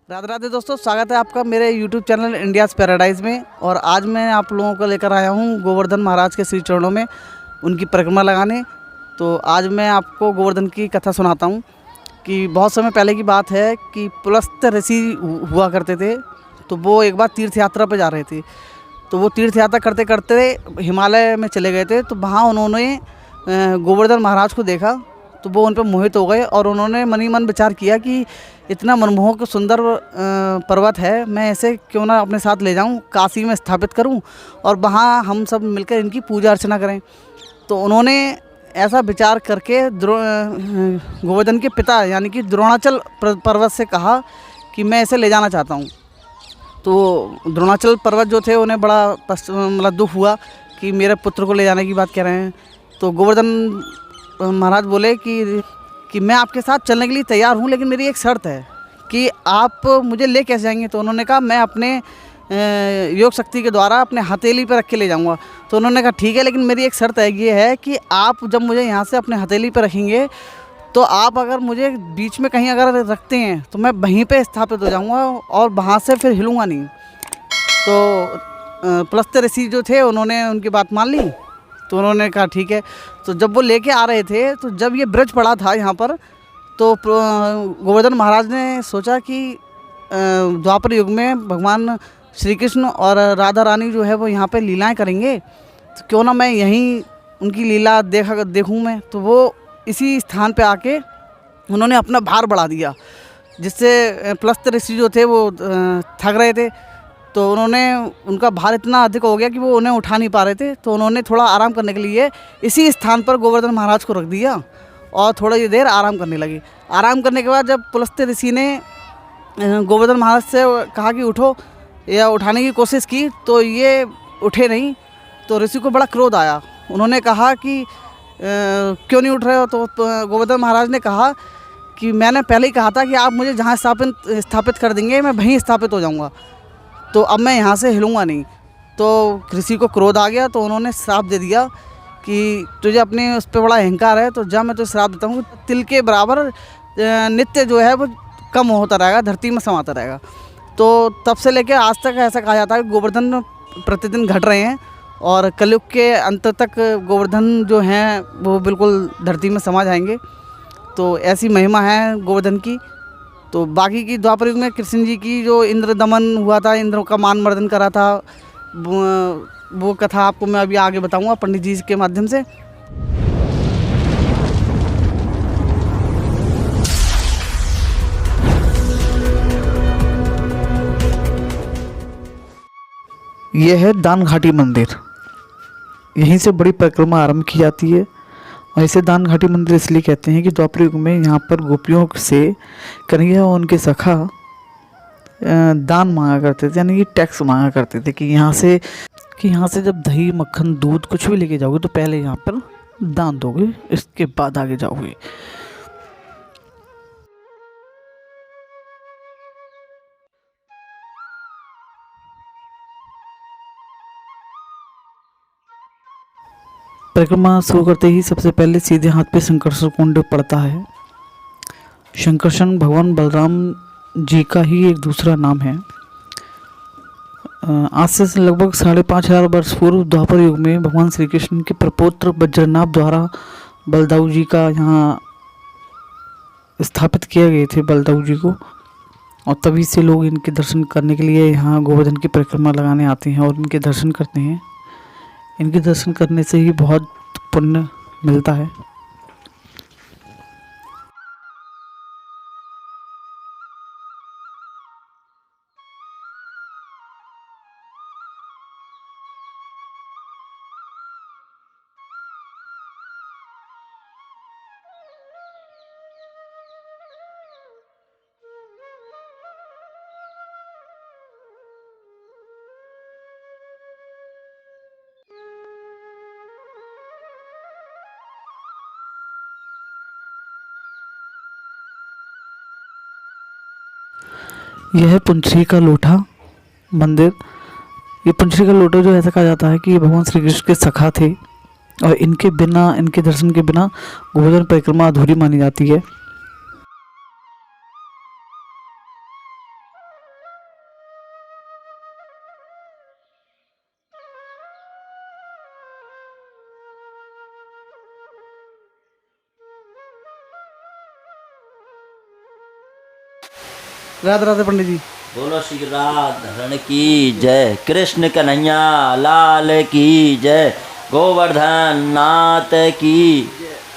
राधे राधे दोस्तों, स्वागत है आपका मेरे YouTube चैनल इंडियाज़ पैराडाइज़ में। और आज मैं आप लोगों को लेकर आया हूँ गोवर्धन महाराज के श्री चरणों में उनकी परिक्रमा लगाने। तो आज मैं आपको गोवर्धन की कथा सुनाता हूँ कि बहुत समय पहले की बात है कि पुलस्त ऋषि हुआ करते थे। तो वो एक बार तीर्थ यात्रा पर जा रहे थे। तो वो तीर्थ यात्रा करते करते हिमालय में चले गए थे। तो वहाँ उन्होंने गोवर्धन महाराज को देखा। तो वो उन पर मोहित हो गए और उन्होंने मन ही मन विचार किया कि इतना मनमोहक सुंदर पर्वत है, मैं ऐसे क्यों ना अपने साथ ले जाऊं, काशी में स्थापित करूं और वहाँ हम सब मिलकर इनकी पूजा अर्चना करें। तो उन्होंने ऐसा विचार करके गोवर्धन के पिता यानी कि द्रोणाचल पर्वत से कहा कि मैं इसे ले जाना चाहता हूँ। तो द्रोणाचल पर्वत जो थे उन्हें बड़ा मतलब दुख हुआ कि मेरे पुत्र को ले जाने की बात कह रहे हैं। तो गोवर्धन महाराज बोले कि मैं आपके साथ चलने के लिए तैयार हूँ, लेकिन मेरी एक शर्त है कि आप मुझे ले कैसे जाएंगे। तो उन्होंने कहा मैं अपने योग शक्ति के द्वारा अपने हथेली पर रख के ले जाऊँगा। तो उन्होंने कहा ठीक है, लेकिन मेरी एक शर्त है, ये है कि आप जब मुझे यहाँ से अपने हथेली पर रखेंगे तो आप अगर मुझे बीच में कहीं अगर रखते हैं तो मैं वहीं पर स्थापित हो जाऊँगा और वहाँ से फिर हिलूँगा नहीं। तो पुलस्त ऋषि जो थे उन्होंने उनकी बात मान ली। तो उन्होंने कहा ठीक है। तो जब वो लेके आ रहे थे तो जब ये ब्रज पड़ा था यहाँ पर, तो गोवर्धन महाराज ने सोचा कि द्वापर युग में भगवान श्री कृष्ण और राधा रानी जो है वो यहाँ पे लीलाएं करेंगे, तो क्यों ना मैं यहीं उनकी लीला देखूँ मैं। तो वो इसी स्थान पे आके उन्होंने अपना भार बढ़ा दिया, जिससे पुलस्त ऋषि जो थे वो थक रहे थे। तो उन्होंने उनका भार इतना अधिक हो गया कि वो उन्हें उठा नहीं पा रहे थे। तो उन्होंने थोड़ा आराम करने के लिए इसी स्थान पर गोवर्धन महाराज को रख दिया और थोड़ी देर आराम करने लगे। आराम करने के बाद जब पुलस्त ऋषि ने गोवर्धन महाराज से कहा कि उठो या उठाने की कोशिश की, तो ये उठे नहीं। तो ऋषि को बड़ा क्रोध आया। उन्होंने कहा कि क्यों नहीं उठ रहे हो। तो गोवर्धन महाराज ने कहा कि मैंने पहले ही कहा था कि आप मुझे जहाँ स्थापित कर देंगे मैं वहीं स्थापित हो जाऊँगा, तो अब मैं यहाँ से हिलूँगा नहीं। तो ऋषि को क्रोध आ गया। तो उन्होंने श्राप दे दिया कि तुझे अपने उस पर बड़ा अहंकार है, तो जब मैं तुझे श्राप देता हूँ तिल के बराबर नित्य जो है वो कम होता रहेगा, धरती में समाता रहेगा। तो तब से लेकर आज तक ऐसा कहा जाता है कि गोवर्धन प्रतिदिन घट रहे हैं और कलयुग के अंत तक गोवर्धन जो हैं वो बिल्कुल धरती में समा जाएंगे। तो ऐसी महिमा है गोवर्धन की। तो बाकी की द्वापर युग में कृष्ण जी की जो इंद्र दमन हुआ था, इंद्र का मान मर्दन करा था, वो कथा आपको मैं अभी आगे बताऊंगा पंडित जी के माध्यम से। यह है दान घाटी मंदिर। यहीं से बड़ी परिक्रमा आरंभ की जाती है। और इसे दान घाटी मंदिर इसलिए कहते हैं कि द्वापर युग में यहाँ पर गोपियों से कन्हैया और उनके सखा दान मांगा करते थे, यानी कि टैक्स मांगा करते थे कि यहाँ से जब दही मक्खन दूध कुछ भी लेके जाओगे तो पहले यहाँ पर दान दोगे, इसके बाद आगे जाओगे। परिक्रमा शुरू करते ही सबसे पहले सीधे हाथ पे शंकरषण कुंड पड़ता है। शंकरषण भगवान बलराम जी का ही एक दूसरा नाम है। आज से लगभग 5,500 वर्ष पूर्व द्वापर युग में भगवान श्री कृष्ण के प्रपौत्र वज्रनाभ द्वारा बलदाऊ जी का यहाँ स्थापित किए गए थे, बलदाऊ जी को। और तभी से लोग इनके दर्शन करने के लिए यहाँ गोवर्धन की परिक्रमा लगाने आते हैं और इनके दर्शन करते हैं। इनके दर्शन करने से ही बहुत पुण्य मिलता है। यह है पुंछरी का लोटा मंदिर। ये पुंछरी का लोटा जो ऐसा कहा जाता है कि ये भगवान श्री कृष्ण के सखा थे और इनके बिना, इनके दर्शन के बिना गोवर्धन परिक्रमा अधूरी मानी जाती है। राधे राधे पंडित जी। बोलो श्री राधरण की जय, कृष्ण कन्हैया लाल की जय, गोवर्धन नाथ की,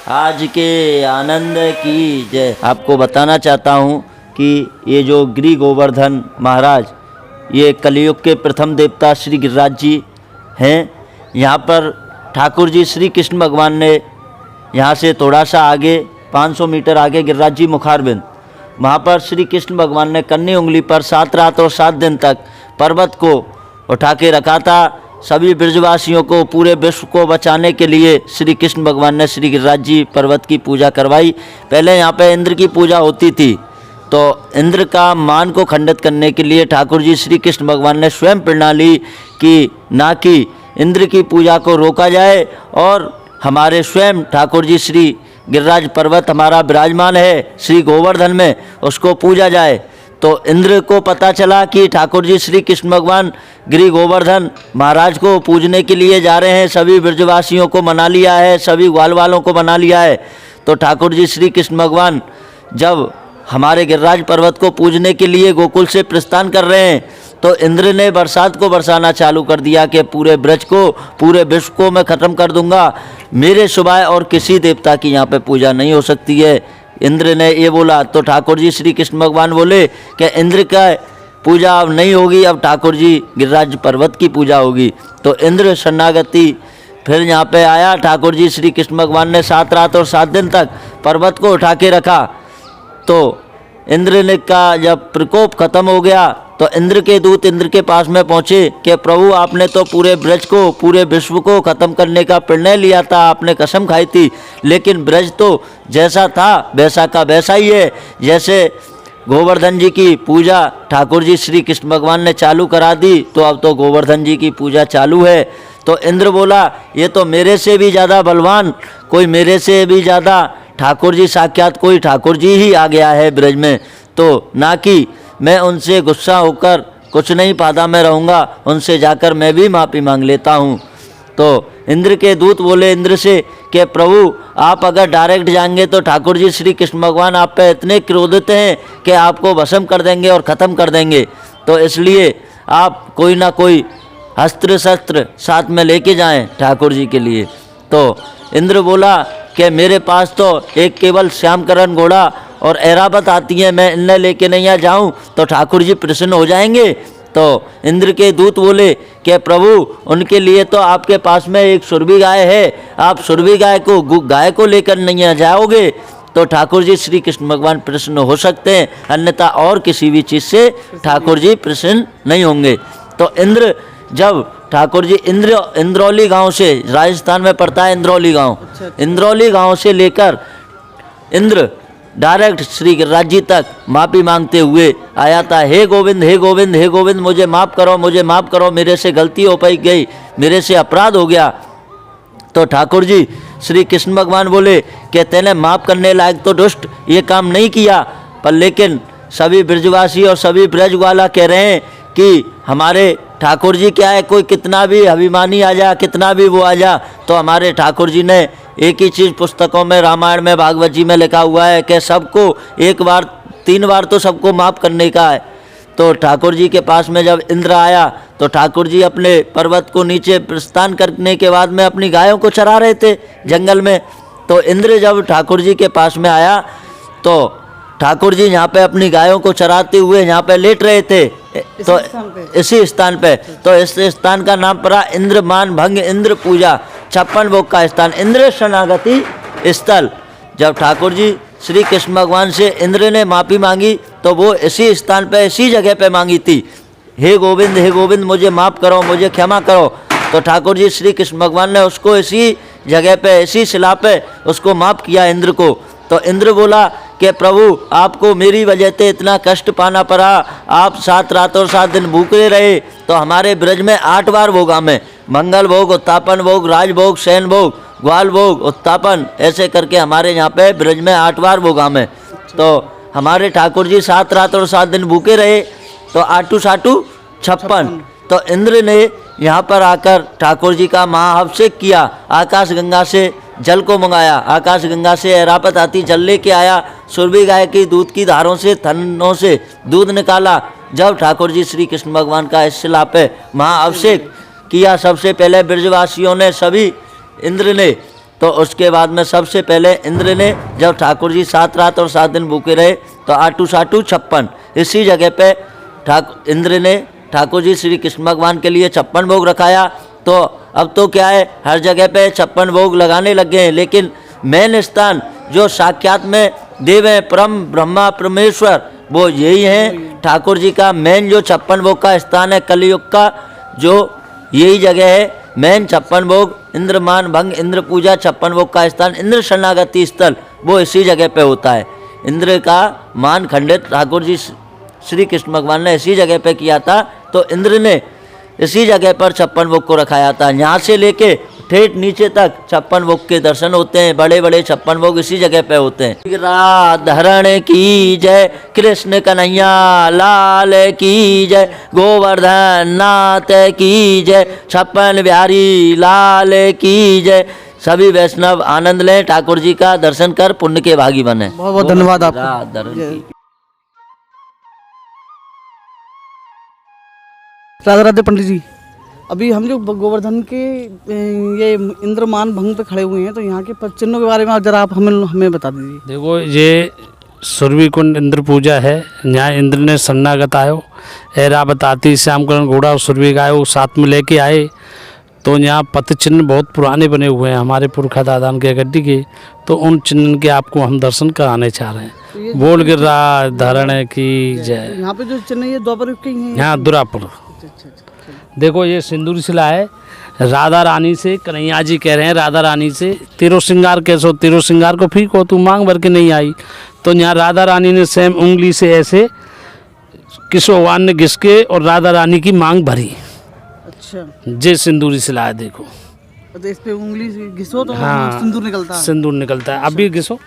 आज के आनंद की जय। आपको बताना चाहता हूँ कि ये जो गिरि गोवर्धन महाराज, ये कलयुग के प्रथम देवता श्री गिरिराज जी हैं। यहाँ पर ठाकुर जी श्री कृष्ण भगवान ने यहाँ से थोड़ा सा आगे 500 मीटर आगे गिरिराज जी मुखारबिंद, वहाँ पर श्री कृष्ण भगवान ने कन्नी उंगली पर 7 रात और 7 दिन तक पर्वत को उठा के रखा था। सभी ब्रजवासियों को, पूरे विश्व को बचाने के लिए श्री कृष्ण भगवान ने श्री गिरिराज जी पर्वत की पूजा करवाई। पहले यहाँ पे इंद्र की पूजा होती थी, तो इंद्र का मान को खंडित करने के लिए ठाकुर जी श्री कृष्ण भगवान ने स्वयं प्रेरणा ली कि ना कि इंद्र की पूजा को रोका जाए और हमारे स्वयं ठाकुर जी श्री गिरिराज पर्वत हमारा विराजमान है श्री गोवर्धन में, उसको पूजा जाए। तो इंद्र को पता चला कि ठाकुर जी श्री कृष्ण भगवान गिरि गोवर्धन महाराज को पूजने के लिए जा रहे हैं, सभी ब्रजवासियों को मना लिया है, सभी ग्वाल वालों को मना लिया है। तो ठाकुर जी श्री कृष्ण भगवान जब हमारे गिरिराज पर्वत को पूजने के लिए गोकुल से प्रस्थान कर रहे हैं, तो इंद्र ने बरसात को बरसाना चालू कर दिया कि पूरे ब्रज को, पूरे विश्व को मैं ख़त्म कर दूंगा, मेरे सिवाय और किसी देवता की यहाँ पे पूजा नहीं हो सकती है। इंद्र ने ये बोला तो ठाकुर जी श्री कृष्ण भगवान बोले कि इंद्र का पूजा अब नहीं होगी, अब ठाकुर जी गिरिराज पर्वत की पूजा होगी। तो इंद्र शरणागति फिर यहाँ पे आया। ठाकुर जी श्री कृष्ण भगवान ने 7 रात और 7 दिन तक पर्वत को उठा के रखा। तो इंद्र ने का जब प्रकोप खत्म हो गया तो इंद्र के दूत इंद्र के पास में पहुँचे कि प्रभु, आपने तो पूरे ब्रज को, पूरे विश्व को ख़त्म करने का निर्णय लिया था, आपने कसम खाई थी, लेकिन ब्रज तो जैसा था वैसा का वैसा ही है। जैसे गोवर्धन जी की पूजा ठाकुर जी श्री कृष्ण भगवान ने चालू करा दी, तो अब तो गोवर्धन जी की पूजा चालू है। तो इंद्र बोला, ये तो मेरे से भी ज़्यादा बलवान, कोई मेरे से भी ज़्यादा ठाकुर जी, साक्षात कोई ठाकुर जी ही आ गया है ब्रज में, तो ना कि मैं उनसे गुस्सा होकर कुछ नहीं पादा में रहूँगा, उनसे जाकर मैं भी माफ़ी मांग लेता हूँ। तो इंद्र के दूत बोले इंद्र से कि प्रभु, आप अगर डायरेक्ट जाएंगे तो ठाकुर जी श्री कृष्ण भगवान आप पे इतने क्रोधित हैं कि आपको भस्म कर देंगे और ख़त्म कर देंगे, तो इसलिए आप कोई ना कोई अस्त्र शस्त्र साथ में लेके जाएं ठाकुर जी के लिए। तो इंद्र बोला कि मेरे पास तो एक केवल श्यामकरण घोड़ा और ऐरावत आती है, मैं इन्हें लेके नहीं आ जाऊँ तो ठाकुर जी प्रसन्न हो जाएंगे। तो इंद्र के दूत बोले कि प्रभु, उनके लिए तो आपके पास में एक सुरभि गाय है, आप सुरभि गाय को लेकर नहीं आ जाओगे तो ठाकुर जी श्री कृष्ण भगवान प्रसन्न हो सकते हैं, अन्यथा और किसी भी चीज़ से ठाकुर जी प्रसन्न नहीं होंगे। तो इंद्र जब ठाकुर जी इंद्रौली गांव से, राजस्थान में पड़ता है इंद्रौली गांव, इंद्रौली गांव से लेकर इंद्र डायरेक्ट श्री गिरिराज जी तक माफ़ी मांगते हुए आया था। हे गोविंद, हे गोविंद, हे गोविंद, मुझे माफ़ करो, मुझे माफ़ करो, मेरे से गलती हो पाई गई, मेरे से अपराध हो गया। तो ठाकुर जी श्री कृष्ण भगवान बोले कि तेने माफ़ करने लायक तो दुष्ट ये काम नहीं किया, पर लेकिन सभी ब्रजवासी और सभी ब्रजवाला कह रहे हैं कि हमारे ठाकुर जी क्या है, कोई कितना भी अभिमानी आ जा, कितना भी वो आ जा, तो हमारे ठाकुर जी ने एक ही चीज़ पुस्तकों में, रामायण में, भागवत जी में लिखा हुआ है कि सबको एक बार 3 बार तो सबको माफ़ करने का है। तो ठाकुर जी के पास में जब इंद्र आया तो ठाकुर जी अपने पर्वत को नीचे प्रस्थान करने के बाद में अपनी गायों को चरा रहे थे जंगल में। तो इंद्र जब ठाकुर जी के पास में आया तो ठाकुर जी यहाँ पे अपनी गायों को चराते हुए यहाँ पे लेट रहे थे, तो इसी स्थान पे, तो इस स्थान का नाम पड़ा इंद्र मान भंग इंद्र पूजा 56 भोग का स्थान, इंद्र शरणागति स्थल। जब ठाकुर जी श्री कृष्ण भगवान से इंद्र ने माफ़ी मांगी तो वो इसी स्थान पे, इसी जगह पे मांगी थी। हे गोविंद, हे गोविंद, मुझे माफ़ करो, मुझे क्षमा करो। तो ठाकुर जी श्री कृष्ण भगवान ने उसको इसी जगह पे, इसी शिला पे उसको माफ़ किया इंद्र को। तो इंद्र बोला कि प्रभु, आपको मेरी वजह से इतना कष्ट पाना पड़ा, आप 7 रात और 7 दिन भूखे रहे, तो हमारे ब्रज में 8 बार भोगा में, मंगल भोग, उत्तापन भोग, राजभोग, शयन भोग, ग्वाल भोग, उत्तापन, ऐसे करके हमारे यहाँ पे ब्रज में 8 बार भोगा में। तो हमारे ठाकुर जी 7 रात और 7 दिन भूखे रहे, तो 8 साटू 56। तो इंद्र ने यहाँ पर आकर ठाकुर जी का महाअभिषेक किया, आकाश गंगा से जल को मंगाया, आकाश गंगा से ऐरावत हाथी जल लेके आया, सुरभि गाय की दूध की धारों से थनों से दूध निकाला। जब ठाकुर जी श्री कृष्ण भगवान का इस शिला पे महाअभिषेक किया, सबसे पहले ब्रजवासियों ने, सभी इंद्र ने, तो उसके बाद में सबसे पहले इंद्र ने, जब ठाकुर जी 7 रात और 7 दिन भूखे रहे, तो आटू साटू 56 इसी जगह पे इंद्र ने ठाकुर जी श्री कृष्ण भगवान के लिए 56 भोग रखाया। तो अब तो क्या है, हर जगह पे 56 भोग लगाने लग गए हैं, लेकिन मेन स्थान जो साक्षात में देव है, परम ब्रह्मा परमेश्वर, वो यही है ठाकुर जी का मेन जो 56 भोग का स्थान है, कलयुग का जो यही जगह है मेन 56 भोग, इंद्रमान भंग इंद्र पूजा 56 भोग का स्थान, इंद्र शरणागति स्थल, वो इसी जगह पे होता है। इंद्र का मान खंडित ठाकुर जी श्री कृष्ण भगवान ने इसी जगह पे किया था, तो इंद्र ने इसी जगह पर 56 भोग को रखाया था। यहाँ से लेके ठेठ नीचे तक 56 भोग के दर्शन होते हैं, बड़े बड़े 56 भोग इसी जगह पे होते हैं। राधरण की जय, कृष्ण कन्हैया लाल की जय, गोवर्धन नाथ की जय, 56 बिहारी लाल की जय। सभी वैष्णव आनंद लें, ठाकुर जी का दर्शन कर पुण्य के भागी बने। बहुत बहुत धन्यवाद आपका। राधरण की राधे राधे पंडित जी। अभी हम जो गोवर्धन के ये इंद्रमान भंग पे खड़े हुए हैं, तो यहाँ के चिन्हों के बारे में जरा आप हमें बता दीजिए। देखो, ये सुरभि कुंड इंद्र पूजा है। यहाँ इंद्र ने शरणागत आयो, ऐरावत हाथी श्यामकरण घोड़ा और सुरभि गाय वो साथ में लेके आए। तो यहाँ पथ चिन्ह बहुत पुराने बने हुए हैं हमारे पुरखा दादान के गड्डी के, तो उन चिन्ह के आपको हम दर्शन कराने चाह रहे हैं। बोल गिरिराज धारण की जय। यहाँ पे जो चिन्ह ये द्वापर युग के ही हैं। यहाँ दुरापुर। देखो, ये सिंदूर शिला है, राधा रानी से कन्हैया जी कह रहे हैं, राधा रानी से तेरो श्रृंगार कैसो, तेरो श्रृंगार को फीको, तू मांग भर के नहीं आई। तो यहाँ राधा रानी ने सेम उंगली से ऐसे किशोर भगवान ने घिसके और राधा रानी की मांग भरी। अच्छा, जे सिंदूरी शिला है। देखो, तो इस पे उंगली से घिसो तो हाँ, सिंदूर निकलता है। सिंदूर निकलता है। अभी घिसो,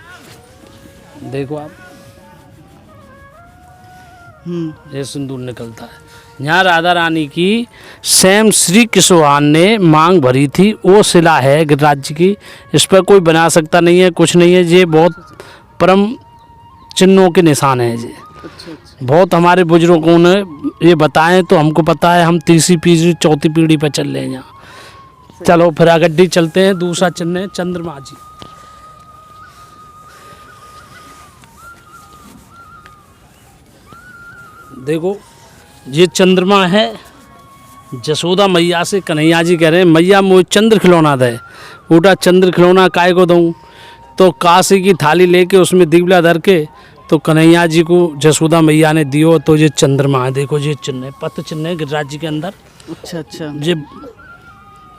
देखो आप, ये सिंदूर निकलता है। यहाँ राधा रानी की सेम श्री कृष्ण भगवान ने मांग भरी थी, वो शिला है गिरिराज जी की। इस पर कोई बना सकता नहीं है, कुछ नहीं है। ये बहुत परम चिन्हों के निशान है। ये बहुत हमारे बुजुर्गों ने ये बताएं, तो हमको पता है। हम तीसरी पीढ़ी चौथी पीढ़ी पर चल रहे हैं यहाँ। चलो फिर आगड्डी चलते हैं। दूसरा चिन्ह है चंद्रमा जी। देखो, ये चंद्रमा है। जसोदा मैया से कन्हैया जी कह रहे हैं, मैया मुझे चंद्र खिलौना दे। उठा चंद्र खिलौना काय को दूँ? तो काशी की थाली लेके उसमें दिवला धर के तो कन्हैया जी को जसोदा मैया ने दियो। तो ये चंद्रमा है। देखो, ये चिन्ह है, पथ चिन्ह है गिरिराज जी के अंदर। अच्छा अच्छा, ये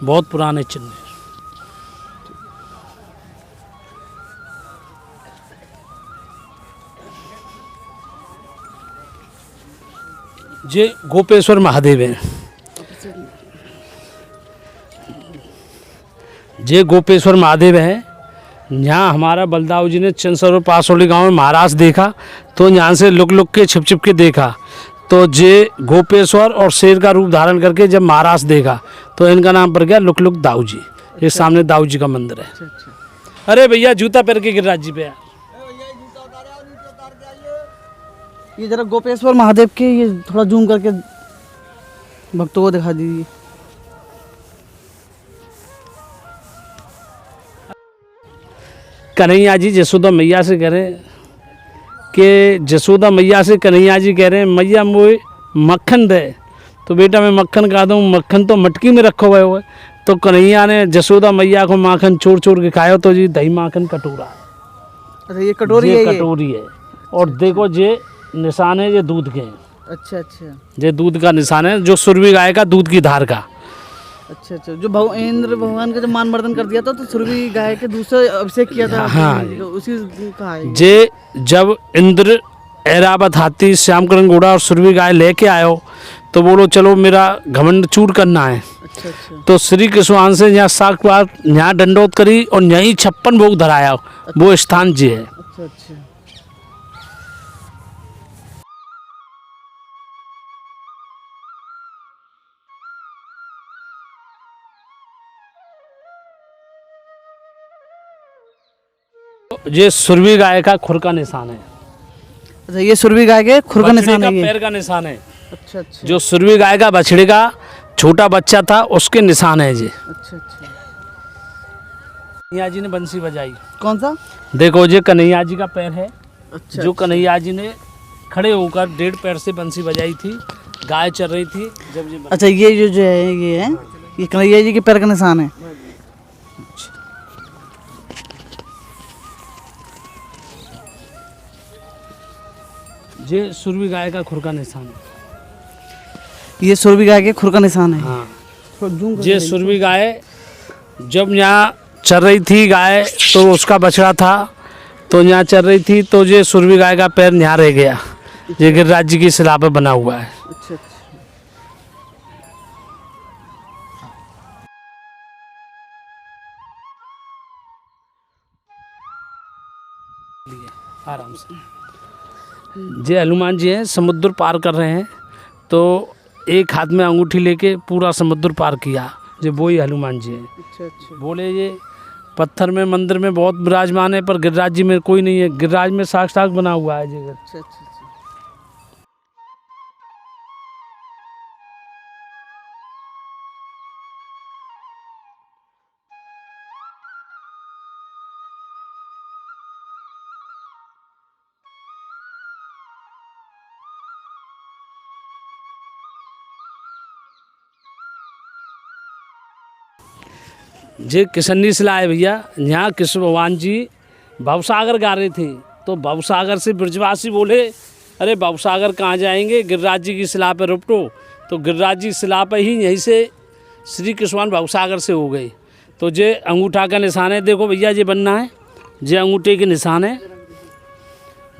बहुत पुराने चिन्ह है। ये गोपेश्वर महादेव हैं। ये गोपेश्वर महादेव हैं। यहाँ हमारा बलदाऊ जी ने चंदसरोवर पासोली गांव में महाराज देखा, तो यहाँ से लुक लुक के छिप छिप के देखा। तो ये गोपेश्वर और शेर का रूप धारण करके जब महाराज देखा, तो इनका नाम पड़ गया लुक लुक दाऊ जी। ये सामने दाऊ जी का मंदिर है। अरे भैया, जूता पहन के गिरिराज जी पे यार। ये जरा गोपेश्वर महादेव के ये थोड़ा जूम करके भक्तों को दिखा दीजिए। कन्हैया जी जसोदा मैया से कह रहे हैं कि जसोदा मैया से कन्हैया जी कह रहे हैं, मैया मुझे मक्खन दे। तो बेटा मैं मक्खन कहा दूँ? मक्खन तो मटकी में रखो हुए हो। तो कन्हैया ने जसोदा मैया को माखन चोर चोर के खाया। तो जी दही माखन कटोरा। अच्छा, ये कटोरी ये है। कटोरी है। और देखो, ये निशान है, ये दूध के हैं। अच्छा अच्छा ये दूध का निशान है, जो सुरभि गाय का दूध की धार का। अच्छा अच्छा, जो इंद्र भगवान का जब मान मर्दन कर दिया था, तो सुरभि गाय के दूसरे अभिषेक किया था। हाँ, उसी का है जे जब इंद्र ऐरावत हाथी श्यामकरण घोड़ा और सुरभि गाय लेके आयो, तो बोलो चलो मेरा घमंड चूर करना है। अच्छा अच्छा, तो श्री कृष्ण से यहाँ साक्षात यहाँ दंडोत करी और यहीं 56 भोग धराया। वो स्थान जी है। अच्छा अच्छा। ये सुरभि गाय का खुर का निशान है, अच्छा ये सुरभि गाय के खुर का बछड़े निशान का है ये। पैर का निशान है। अच्छा अच्छा जो सुरभि गाय का बछड़े का छोटा बच्चा था उसके निशान है ये। अच्छा अच्छा। कन्हैया जी ने बंसी बजाई, कौन सा? देखो ये कन्हैया जी का पैर है, अच्छा जो अच्छा। कन्हैया जी ने खड़े होकर 1.5 पैर से बंसी बजाई थी, गाय चल रही थी जब ये अच्छा ये जो है ये कन्हैया जी के पैर का निशान है। ये सुरभि गाय का खुर का निशान है। ये सुरभि गाय के खुर का निशान है। हाँ, थोड़ा जूम कर ये सुरभि गाय जब यहाँ चल रही थी गाय, तो उसका बछड़ा था तो यहाँ चल रही थी, तो ये सुरभि गाय का पैर यहाँ रह गया। ये गिरिराज जी की शिला पे बना हुआ है। अच्छा अच्छा। आराम से ये हनुमान जी हैं, समुद्र पार कर रहे हैं, तो एक हाथ में अंगूठी लेके पूरा समुद्र पार किया। ये वही हनुमान जी हैं। अच्छा अच्छा। बोले ये पत्थर में मंदिर में बहुत विराजमान है, पर गिरिराज जी में कोई नहीं है। गिरिराज में साक्षात बना हुआ है जगह। अच्छा अच्छा अच्छा। ये किशननी शिला है भैया। यहाँ कृष्ण भगवान जी भवसागर गा रहे थे, तो भवसागर से ब्रजवासी बोले अरे भवसागर कहाँ जाएंगे, गिरिराज जी की शिला पर रुपटो। तो गिरिराज जी शिला पर ही यहीं से श्री कृष्ण भवसागर से हो गए। तो ये अंगूठा का निशान है, देखो भैया ये बनना है, ये अंगूठे के निशान है,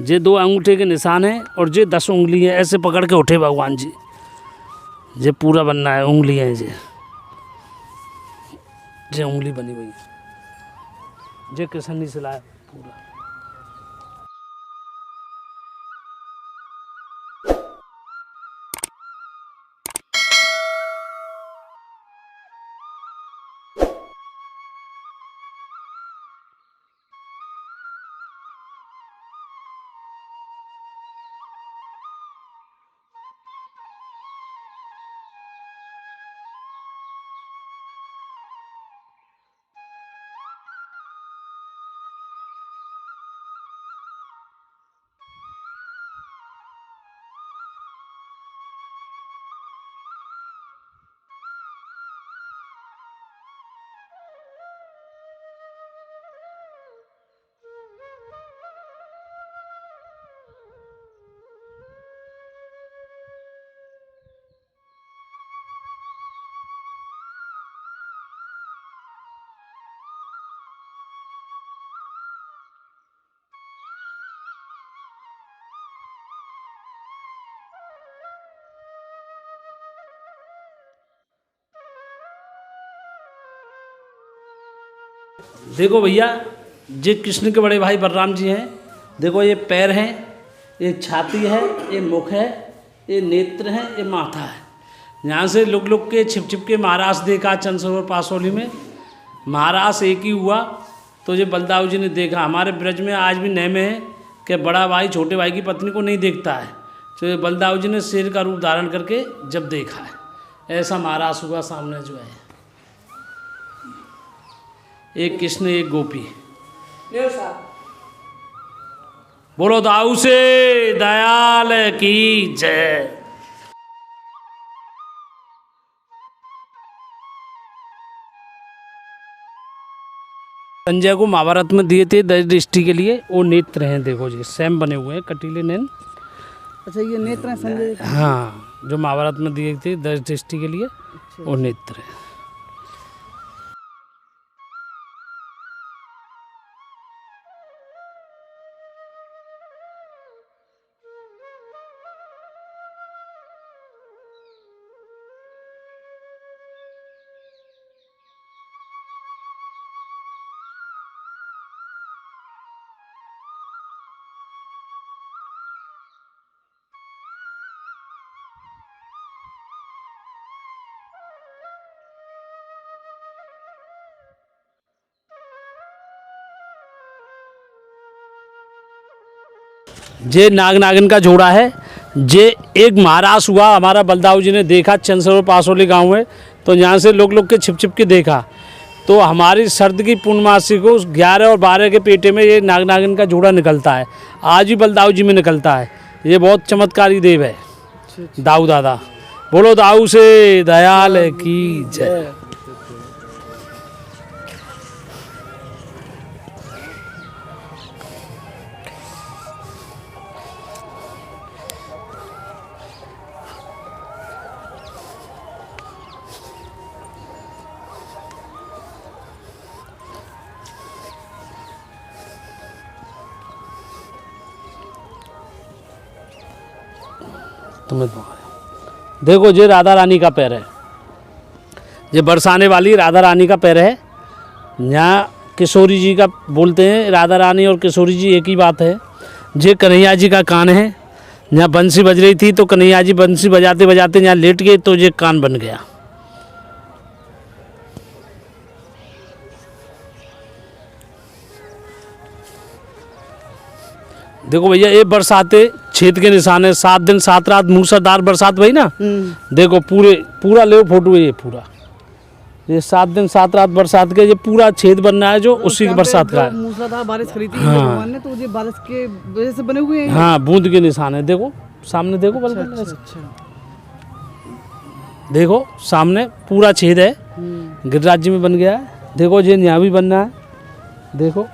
ये 2 अंगूठे के निशान है, और ये 10 उंगली है, ऐसे पकड़ के उठे भगवान जी। ये पूरा बनना है, उंगली है ये उंगली बनी हुई है। ये किशननी शिला है पूरा। देखो भैया ये कृष्ण के बड़े भाई बलराम जी हैं। देखो ये पैर हैं, ये छाती है, ये मुख है, ये नेत्र है, ये माथा है। यहाँ से लुक लुक के छिप छिप के महाराज देखा चंद सरोवर पासोली में, महाराज एक ही हुआ। तो ये बलदाऊ जी ने देखा। हमारे ब्रज में आज भी नेम है कि बड़ा भाई छोटे भाई की पत्नी को नहीं देखता है। तो ये बलदाऊ जी ने शेर का रूप धारण करके जब देखा है, ऐसा महाराज हुआ सामने जो है। एक कृष्ण एक गोपी। बोलो दाऊ से दयाल की जय। संजय को महाभारत में दिए थे दृष्टि के लिए, वो नेत्र हैं, देखो जी सेम बने हुए हैं, कटीले नैन। अच्छा ये नेत्र हैं संजय जी? हाँ, जो महाभारत में दिए थे दृष्टि के लिए, वो नेत्र है। जे नाग नागिन का जोड़ा है। जे एक महाराज हुआ हमारा बलदाऊ जी ने देखा चंसरों पासोली गांव में, तो यहाँ से लोग के छिप के देखा, तो हमारी सर्द की पूर्णमासी को 11 और 12 के पेटे में ये नाग नागिन का जोड़ा निकलता है। आज भी बलदाऊ जी में निकलता है। ये बहुत चमत्कारी देव है दाऊ दादा। बोलो दाऊ से दयाल की जय। तुम्हें देखो ये राधा रानी का पैर है, ये बरसाने वाली राधा रानी का पैर है। यहाँ किशोरी जी का बोलते हैं, राधा रानी और किशोरी जी एक ही बात है। ये कन्हैया जी का कान है, यहाँ बंसी बज रही थी तो कन्हैया जी बंसी बजाते बजाते यहाँ लेट गए तो ये कान बन गया। देखो भैया ये बरसाते छेद के निशान है। 7 दिन 7 रात मूसलाधार बरसात भई ना। देखो पूरा ले फोटो है, ये पूरा ये 7 दिन 7 रात बरसात के ये पूरा छेद बन रहा है जो उसी की बरसात का है। मूसलाधार बारिश करी थी भगवान ने, तो ये बारिश के वजह से बने हुए हैं। हाँ बूंद के निशान है। देखो सामने देखो बल्कि अच्छा। देखो सामने पूरा छेद है, गिरिराज जी में बन गया है। देखो ये यहाँ भी बन रहा है। देखो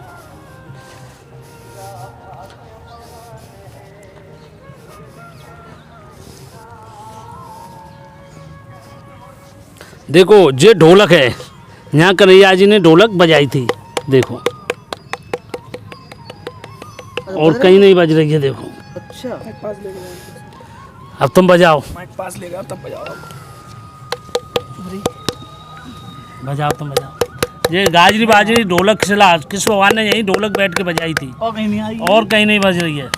देखो ये ढोलक है, यहाँ कन्हैया जी ने ढोलक बजाई थी। देखो और कहीं नहीं बज रही है। देखो अच्छा अब तुम बजाओ, पास लेगा तब बजाओ। बजाओ तुम बजाओ। ये गाजरी बाजरी ढोलक चला किस भगवान ने यही ढोलक बैठ के बजाई थी, और कहीं नहीं आई, और कहीं नहीं बज रही है,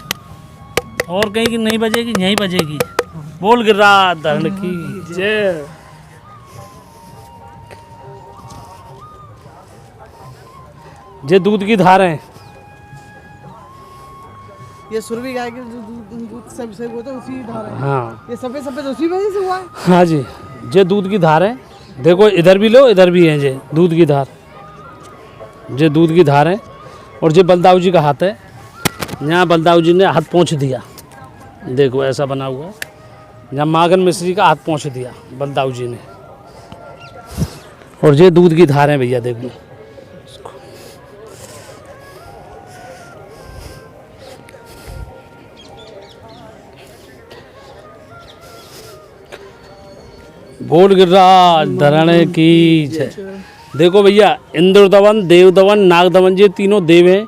और कहीं की नहीं बजेगी, यहीं बजेगी। बोल गिरिराज धरण की जय। ये दूध की धार है, ये सुरभि गाय के दूध सब होता है उसी धार है। हाँ ये सफेद सफेद उसी वजह से हुआ है। हाँ जी ये दूध की धार है। देखो इधर भी लो, इधर भी है ये दूध की धार, ये दूध की धार है। और ये बलदाऊ जी का हाथ है, यहाँ बलदाऊ जी ने हाथ पहुँच दिया। देखो ऐसा बना हुआ है, यहाँ मागन मिश्री का हाथ पहुँच दिया बलदाऊ जी ने। और ये दूध की धार है भैया। देखो बोल गिरिराज धरण की जय। देखो भैया इंद्र दवन, देव दवन, नाग दवन ये तीनों देव हैं।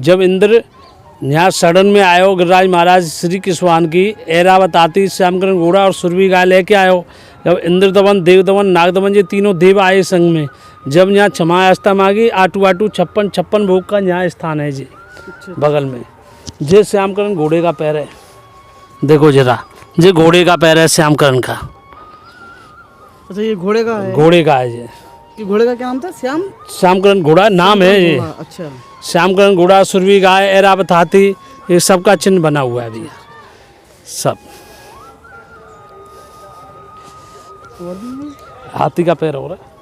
जब इंद्र यहाँ सड़न में आयो गिरिराज महाराज श्री कृष्ण की ऐरावत आती श्यामकरण घोड़ा और सुरभि गाय लेके आयो। जब इंद्र दवन, देव दवन, नाग दवन ये तीनों देव आए संग में, जब यहाँ क्षमा आस्था मांगी आटू आटू 56 भोग का यहाँ स्थान है जी बगल में। ये श्यामकरण घोड़े का पैर है। देखो जरा ये घोड़े का पैर है श्यामकरण का। अच्छा ये घोड़े का है, घोड़े का है ये घोड़े का क्या नाम था? श्यामकरण घोड़ा नाम है ये। अच्छा श्यामकरण घोड़ा, सुरभि गाय, ऐरावत हाथी, ये सब का चिन्ह बना हुआ है भैया सब। हाथी का पैर हो रहा है।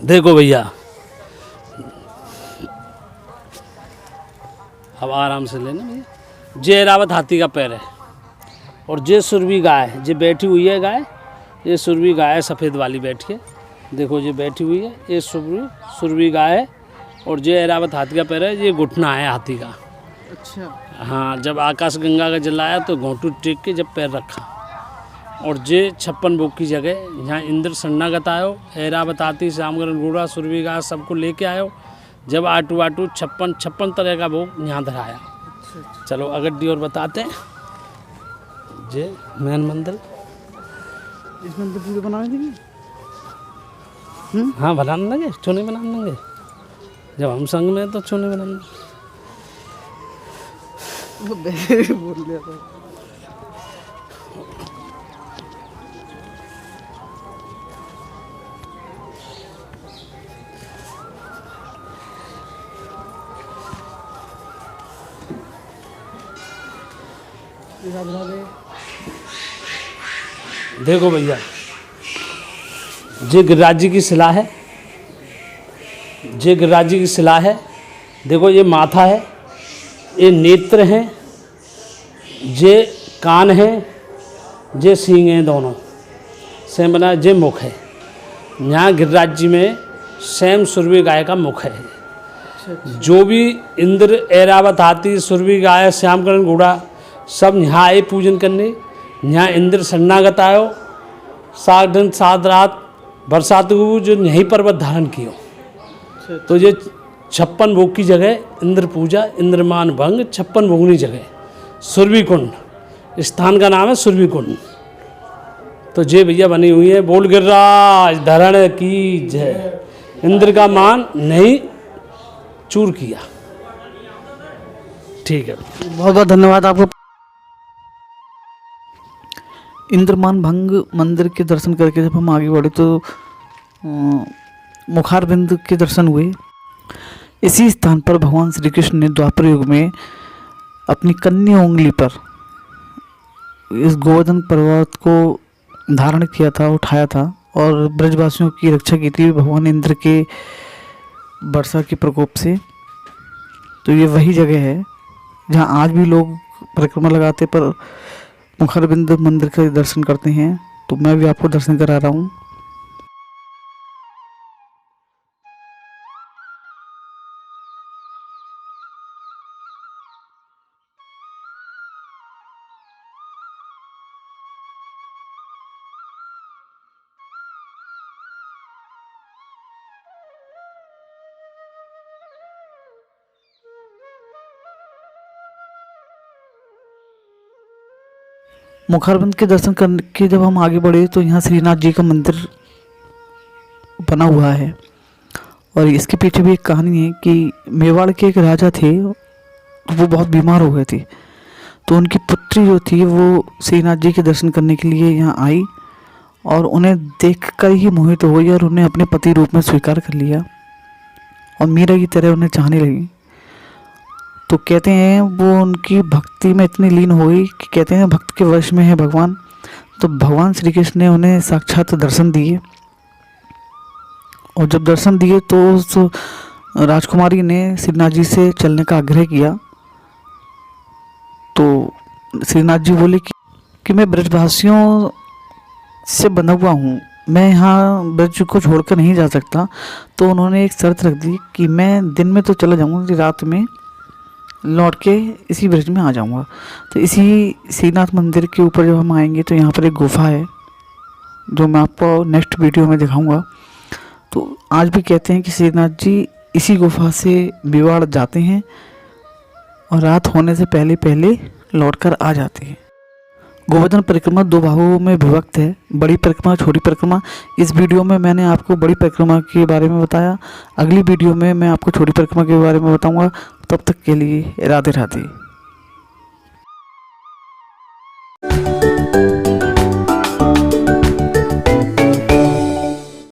देखो भैया अब आराम से लेना भैया। ये ऐरावत हाथी का पैर है। और ये सुरभि गाय जो बैठी हुई है गाय, ये सुरभि गाय है सफ़ेद वाली बैठी है। देखो ये बैठी हुई है, ये सुरभि गाय है। और ये ऐरावत हाथी का पैर है, ये घुटना है हाथी का। अच्छा हाँ जब आकाश गंगा का जल आया तो घोंटू टेक के जब पैर रखा। और ये 56 भोग की जगह यहाँ इंद्र शरणागत आयो, ऐरावत हाथी, श्यामकरण घोड़ा, सुरभि गाय सबको लेके आयो। जब आटू 56 तरह का भोग यहाँ धराया। चलो अगड्डी और बताते हैं। जे मैन मंदिर, इसमें तो पूरे बनाने देंगे। हाँ बनाने लगे, चूने बनाने लगे। जब हम संग में तो चूने बनाने बोल दिया था। देखो भैया, ये गिरिराज जी की शिला है, ये गिरिराज जी की शिला है। देखो ये माथा है, ये नेत्र हैं, ये कान है, ये सींग हैं, दोनों सेम बना। ये मुख है, यहाँ गिरिराज जी में सेम सुरभि गाय का मुख है। जो भी इंद्र, ऐरावत, हाथी, सुरभि गाय, श्यामकरण घोड़ा सब यहाँ आए पूजन करने। यहाँ इंद्र शरणागत आयो, 7 दिन 7 रात बरसात को जो यहीं पर्वत धारण कियो। तो ये 56 भोग की जगह इंद्र पूजा, इंद्रमान भंग 56 भोगनी जगह सुरभि कुंड, स्थान का नाम है सुरभि कुंड। तो ये भैया बनी हुई है। बोल गिरिराज धरण की जय। इंद्र का मान नहीं चूर किया। ठीक है, बहुत बहुत धन्यवाद आपको। इंद्रमान भंग मंदिर के दर्शन करके जब हम आगे बढ़े तो मुखारबिंद के दर्शन हुए। इसी स्थान पर भगवान श्री कृष्ण ने द्वापर युग में अपनी कन्या उंगली पर इस गोवर्धन पर्वत को धारण किया था, उठाया था और ब्रजवासियों की रक्षा की थी भगवान इंद्र के वर्षा के प्रकोप से। तो ये वही जगह है जहाँ आज भी लोग परिक्रमा लगाते पर मुखारबिंद मंदिर के दर्शन करते हैं। तो मैं भी आपको दर्शन करा रहा हूँ। मुखारबिंद के दर्शन करके जब हम आगे बढ़े तो यहाँ श्रीनाथ जी का मंदिर बना हुआ है। और इसके पीछे भी एक कहानी है कि मेवाड़ के एक राजा थे, वो बहुत बीमार हो गए थे। तो उनकी पुत्री जो थी वो श्रीनाथ जी के दर्शन करने के लिए यहाँ आई और उन्हें देखकर ही मोहित हो गई और उन्हें अपने पति रूप में स्वीकार कर लिया और मीरा की तरह उन्हें चाहने लगी। तो कहते हैं वो उनकी भक्ति में इतनी लीन हो गई कि कहते हैं भक्त के वश में है भगवान। तो भगवान श्री कृष्ण ने उन्हें साक्षात दर्शन दिए और जब दर्शन दिए तो उस राजकुमारी ने श्रीनाथ जी से चलने का आग्रह किया। तो श्रीनाथ जी बोले कि मैं ब्रजवासियों से बंधा हुआ हूँ, मैं यहाँ ब्रज को छोड़कर नहीं जा सकता। तो उन्होंने एक शर्त रख दी कि मैं दिन में तो चला जाऊँगा, रात में लौट के इसी ब्रिज में आ जाऊंगा। तो इसी श्रीनाथ मंदिर के ऊपर जब हम आएंगे तो यहाँ पर एक गुफा है जो मैं आपको नेक्स्ट वीडियो में दिखाऊंगा। तो आज भी कहते हैं कि श्रीनाथ जी इसी गुफा से मेवाड़ जाते हैं और रात होने से पहले पहले लौटकर आ जाते हैं। गोवर्धन परिक्रमा 2 भागों में विभक्त है, बड़ी परिक्रमा, छोटी परिक्रमा। इस वीडियो में मैंने आपको बड़ी परिक्रमा के बारे में बताया, अगली वीडियो में मैं आपको छोटी परिक्रमा के बारे में बताऊंगा। तब तक के लिए राधे राधे।